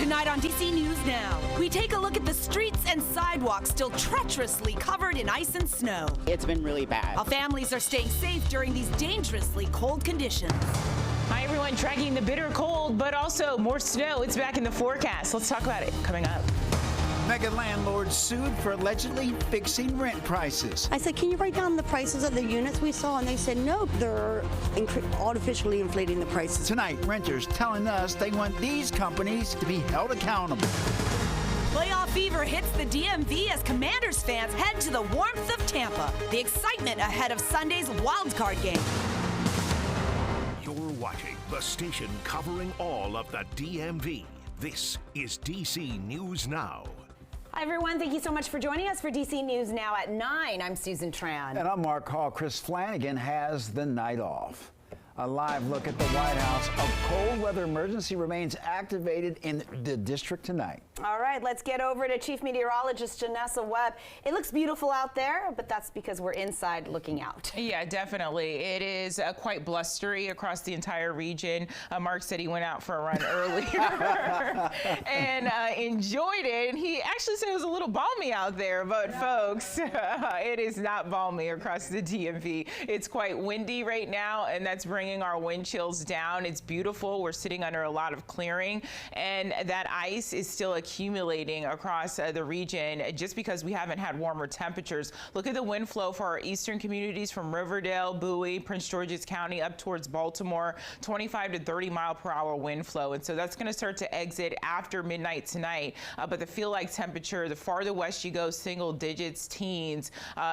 Tonight on DC News Now, we take a look at the streets and sidewalks still treacherously covered in ice and snow. It's been really bad. How families are staying safe during these dangerously cold conditions. Hi, everyone. Tracking the bitter cold, but also more snow. It's back in the forecast. Let's talk about it coming up. Mega landlords sued for allegedly fixing rent prices. I said, can you write down the prices of the units we saw? And they said, no, they're artificially inflating the prices. Tonight, renters telling us they want these companies to be held accountable. Playoff fever hits the DMV as Commanders fans head to the warmth of Tampa. The excitement ahead of Sunday's wildcard game. You're watching the station covering all of the DMV. This is DC News Now. Hi, everyone. Thank you so much for joining us for DC News Now at 9. I'm Susan Tran. And I'm Mark Hall. Chris Flanagan has the night off. A live look at the White House. A cold weather emergency remains activated in the district tonight. All right, let's get over to Chief Meteorologist Janessa Webb. It looks beautiful out there, but that's because we're inside looking out. Yeah, definitely. It is quite blustery across the entire region. Mark said he went out for a run earlier and enjoyed it. And he actually said it was a little balmy out there, but folks, it is not balmy across the DMV. It's quite windy right now, and that's bringing our wind chills down. It's beautiful. We're sitting under a lot of clearing, and that ice is still accumulating across the region just because we haven't had warmer temperatures. Look at the wind flow for our eastern communities from Riverdale, Bowie, Prince George's County up towards Baltimore, 25 to 30 mile per hour wind flow. And so that's going to start to exit after midnight tonight. But the feel like temperature, the farther west you go, single digits, teens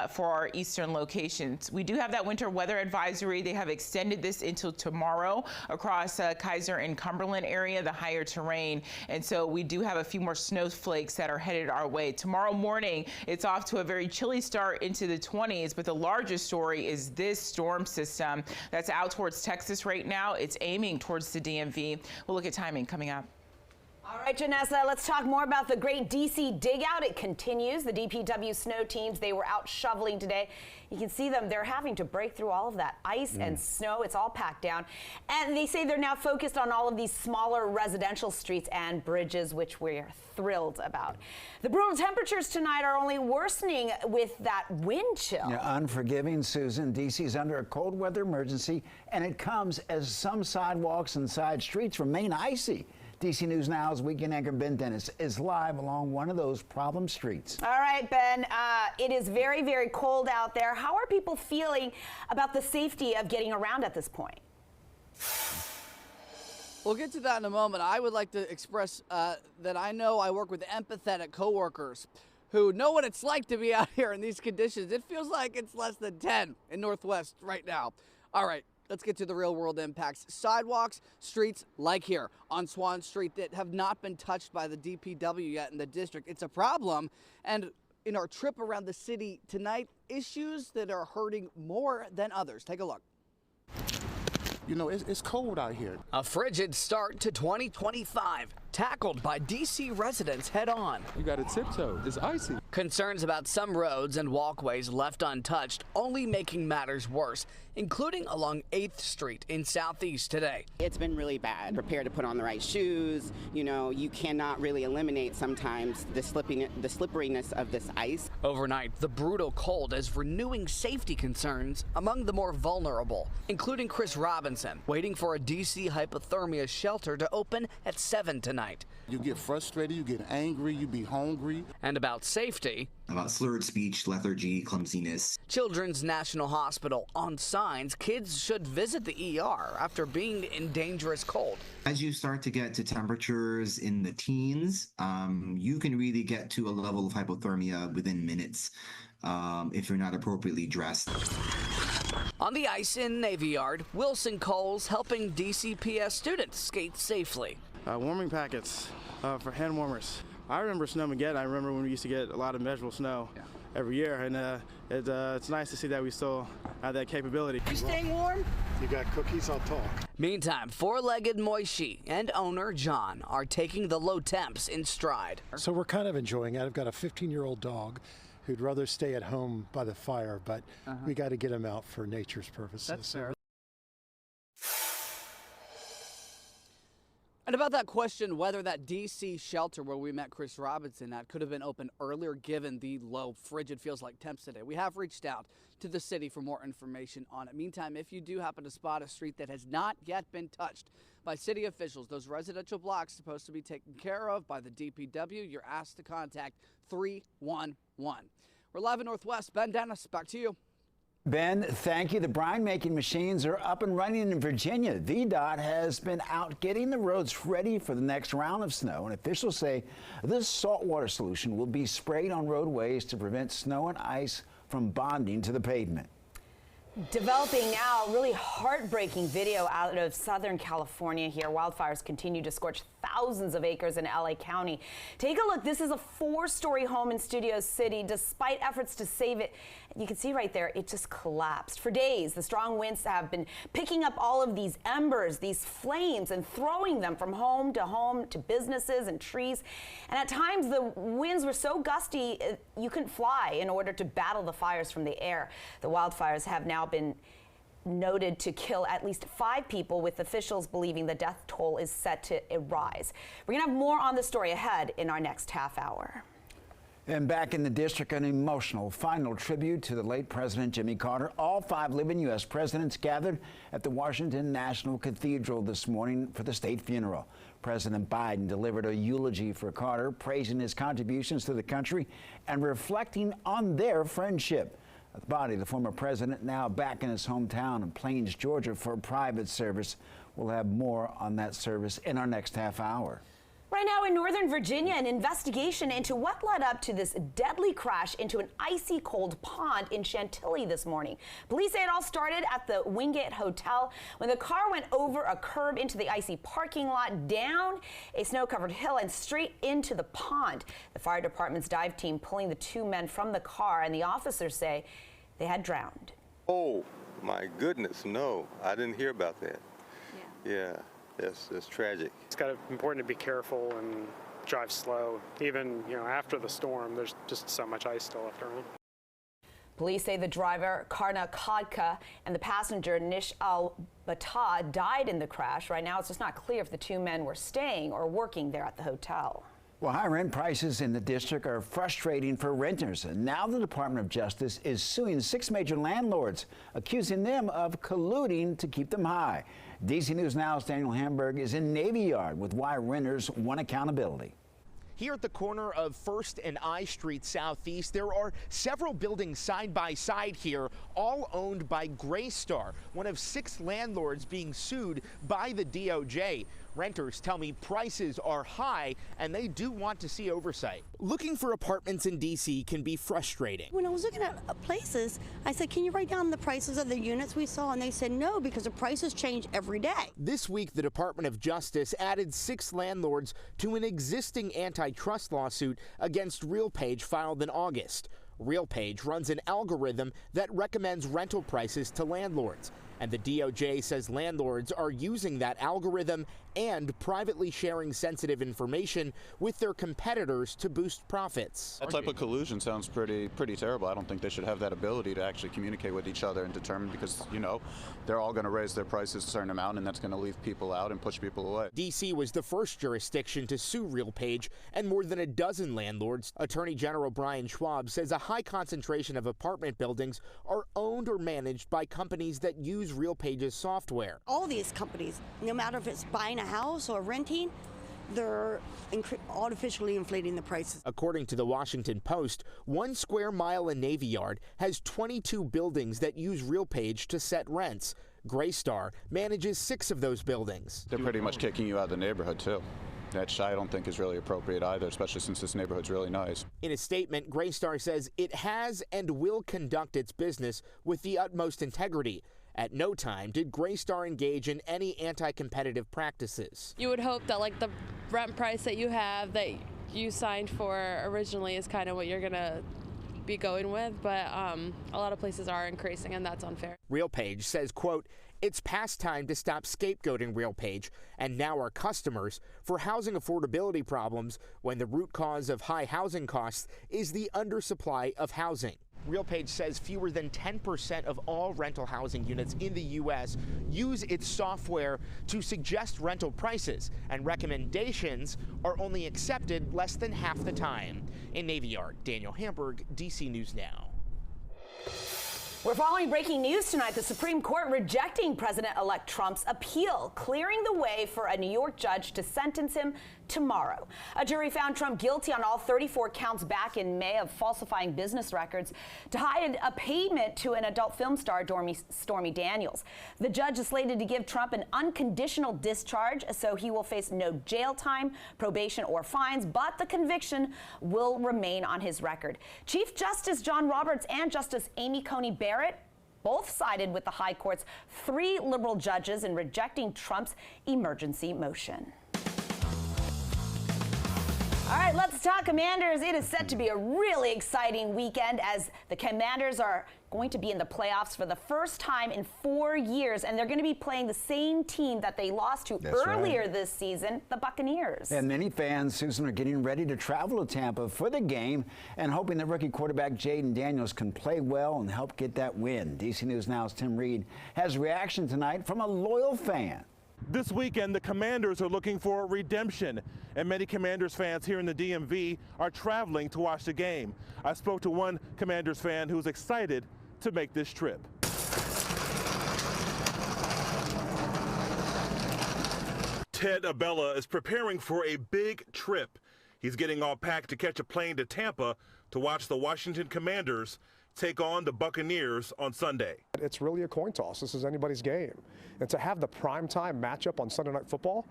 for our eastern locations. We do have that winter weather advisory. They have extended this until tomorrow across Kaiser and Cumberland area, the higher terrain. And so we do have a few more snowflakes that are headed our way. Tomorrow morning, it's off to a very chilly start into the 20s, but the largest story is this storm system that's out towards Texas right now. It's aiming towards the DMV. We'll look at timing coming up. All right, Janessa, let's talk more about the great DC dig out. It continues. The DPW snow teams, they were out shoveling today. You can see them. They're having to break through all of that ice and snow. It's all packed down. And they say they're now focused on all of these smaller residential streets and bridges, which we're thrilled about. The brutal temperatures tonight are only worsening with that wind chill. Yeah, unforgiving, Susan. DC's under a cold weather emergency, and it comes as some sidewalks and side streets remain icy. DC News Now's weekend anchor Ben Dennis is live along one of those problem streets. All right, Ben, it is very, very cold out there. How are people feeling about the safety of getting around at this point? We'll get to that in a moment. I would like to express that I know I work with empathetic coworkers who know what it's like to be out here in these conditions. It feels like it's less than 10 in Northwest right now. All right. Let's get to the real world impacts. Sidewalks, streets like here on Swan Street that have not been touched by the DPW yet in the district. It's a problem. And in our trip around the city tonight, issues that are hurting more than others. Take a look. You know, it's cold out here. A frigid start to 2025, tackled by D.C. residents head on. You got to tiptoe. It's icy. Concerns about some roads and walkways left untouched, only making matters worse, including along 8th Street in Southeast today. It's been really bad. Prepare to put on the right shoes. You know, you cannot really eliminate sometimes the slipperiness of this ice. Overnight, the brutal cold is renewing safety concerns among the more vulnerable, including Chris Robinson, waiting for a D.C. hypothermia shelter to open at 7 tonight. You get frustrated, you get angry, you be hungry. And about safety. About slurred speech, lethargy, clumsiness. Children's National Hospital on signs kids should visit the ER after being in dangerous cold. As you start to get to temperatures in the teens, you can really get to a level of hypothermia within minutes if you're not appropriately dressed. On the ice in Navy Yard, Wilson Coles helping DCPS students skate safely. Warming packets for hand warmers. I remember Snowmageddon. I remember when we used to get a lot of measurable snow every year, and it's nice to see that we still have that capability. You staying warm? You got cookies? I'll talk. Meantime, four-legged Moishi and owner John are taking the low temps in stride. So we're kind of enjoying it. I've got a 15-year-old dog who'd rather stay at home by the fire, but we got to get him out for nature's purposes. That's fair. And about that question, whether that D.C. shelter where we met Chris Robinson at could have been opened earlier given the low, frigid feels like temps today. We have reached out to the city for more information on it. Meantime, if you do happen to spot a street that has not yet been touched by city officials, those residential blocks supposed to be taken care of by the DPW, you're asked to contact 311. We're live in Northwest. Ben Dennis, back to you. Ben, thank you. The brine-making machines are up and running in Virginia. VDOT has been out getting the roads ready for the next round of snow, and officials say this saltwater solution will be sprayed on roadways to prevent snow and ice from bonding to the pavement. Developing now, really heartbreaking video out of Southern California here. Wildfires continue to scorch thousands of acres in LA County. Take a look. This is a 4-story home in Studio City. Despite efforts to save it, you can see right there, it just collapsed. For days, the strong winds have been picking up all of these embers, these flames, and throwing them from home to businesses and trees. And at times, the winds were so gusty, you couldn't fly in order to battle the fires from the air. The wildfires have now been noted to kill at least 5 people, with officials believing the death toll is set to rise. We're going to have more on the story ahead in our next half hour. And back in the district, an emotional final tribute to the late President Jimmy Carter. All 5 living U.S. presidents gathered at the Washington National Cathedral this morning for the state funeral. President Biden delivered a eulogy for Carter, praising his contributions to the country and reflecting on their friendship. The body of the former president now back in his hometown in Plains, Georgia for a private service. We'll have more on that service in our next half hour. Right now in Northern Virginia, an investigation into what led up to this deadly crash into an icy cold pond in Chantilly this morning. Police say it all started at the Wingate Hotel when the car went over a curb into the icy parking lot, down a snow-covered hill, and straight into the pond. The fire department's dive team pulling the 2 men from the car, and the officers say they had drowned. Oh, my goodness, no. I didn't hear about that. Yeah. It's tragic. It's kind of important to be careful and drive slow. Even, after the storm, there's just so much ice still left around. Police say the driver, Karna Kodka, and the passenger, Nish Al-Batah, died in the crash. Right now, it's just not clear if the 2 men were staying or working there at the hotel. Well, high rent prices in the district are frustrating for renters. And now the Department of Justice is suing 6 major landlords, accusing them of colluding to keep them high. DC News Now's Daniel Hamburg is in Navy Yard with why renters want accountability. Here at the corner of 1st and I Street Southeast, there are several buildings side by side here, all owned by Graystar, one of 6 landlords being sued by the DOJ. Renters tell me prices are high and they do want to see oversight. Looking for apartments in D.C. can be frustrating. When I was looking at places, I said, can you write down the prices of the units we saw? And they said no, because the prices change every day. This week, the Department of Justice added 6 landlords to an existing antitrust lawsuit against RealPage filed in August. RealPage runs an algorithm that recommends rental prices to landlords. And the DOJ says landlords are using that algorithm and privately sharing sensitive information with their competitors to boost profits. That type of collusion sounds pretty terrible. I don't think they should have that ability to actually communicate with each other and determine, because, they're all going to raise their prices a certain amount, and that's going to leave people out and push people away. D.C. was the first jurisdiction to sue RealPage, and more than a dozen landlords. Attorney General Brian Schwab says a high concentration of apartment buildings are owned or managed by companies that use RealPage's software. All these companies, no matter if it's buying a house or renting, they're artificially inflating the prices. According to the Washington Post, 1 square mile in Navy Yard has 22 buildings that use RealPage to set rents. Graystar manages 6 of those buildings. They're pretty much kicking you out of the neighborhood, too. Which I don't think is really appropriate either, especially since this neighborhood's really nice. In a statement, Graystar says it has and will conduct its business with the utmost integrity. At no time did Graystar engage in any anti-competitive practices. You would hope that the rent price that you have that you signed for originally is kind of what you're going to be going with, but a lot of places are increasing, and that's unfair. RealPage says, quote, "It's past time to stop scapegoating RealPage and now our customers for housing affordability problems when the root cause of high housing costs is the undersupply of housing." RealPage says fewer than 10% of all rental housing units in the U.S. use its software to suggest rental prices, and recommendations are only accepted less than half the time. In Navy Yard, Daniel Hamburg, DC News Now. We're following breaking news tonight. The Supreme Court rejecting President-elect Trump's appeal, clearing the way for a New York judge to sentence him tomorrow. A jury found Trump guilty on all 34 counts back in May of falsifying business records to hide a payment to an adult film star, Stormy Daniels. The judge is slated to give Trump an unconditional discharge, so he will face no jail time, probation, or fines, but the conviction will remain on his record. Chief Justice John Roberts and Justice Amy Coney Barrett both sided with the High Court's 3 liberal judges in rejecting Trump's emergency motion. All right, let's talk Commanders. It is set to be a really exciting weekend as the Commanders are going to be in the playoffs for the first time in 4 years, and they're going to be playing the same team that they lost to earlier this season, the Buccaneers. And many fans, Susan, are getting ready to travel to Tampa for the game and hoping that rookie quarterback Jaden Daniels can play well and help get that win. DC News Now's Tim Reed has reaction tonight from a loyal fan. This weekend, the Commanders are looking for redemption, and many Commanders fans here in the DMV are traveling to watch the game. I spoke to one Commanders fan who's excited to make this trip. Ted Abella is preparing for a big trip. He's getting all packed to catch a plane to Tampa to watch the Washington Commanders take on the Buccaneers on Sunday. It's really a coin toss. This is anybody's game. And to have the primetime matchup on Sunday Night Football,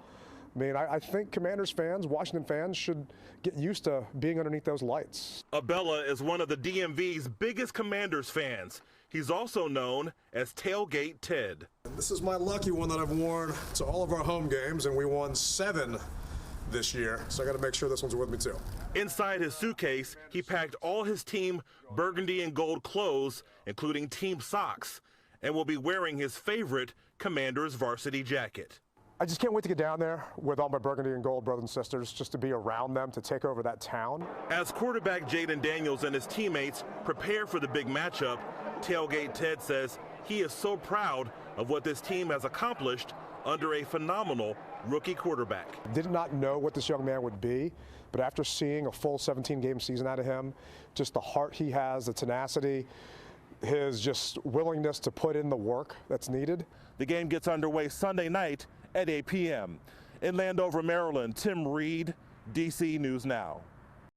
I mean, I think Commanders fans, Washington fans should get used to being underneath those lights. Abella is one of the DMV's biggest Commanders fans. He's also known as Tailgate Ted. This is my lucky one that I've worn to all of our home games, and we won 7 this year, so I got to make sure this one's with me too. Inside his suitcase, he packed all his team burgundy and gold clothes, including team socks, and will be wearing his favorite Commanders varsity jacket. I just can't wait to get down there with all my burgundy and gold brothers and sisters, just to be around them, to take over that town. As quarterback Jaden Daniels and his teammates prepare for the big matchup, Tailgate Ted says he is so proud of what this team has accomplished under a phenomenal rookie quarterback. Did not know what this young man would be, but after seeing a full 17-game season out of him, just the heart he has, the tenacity, his just willingness to put in the work that's needed. The game gets underway Sunday night at 8 p.m. In Landover, Maryland, Tim Reed, DC News Now.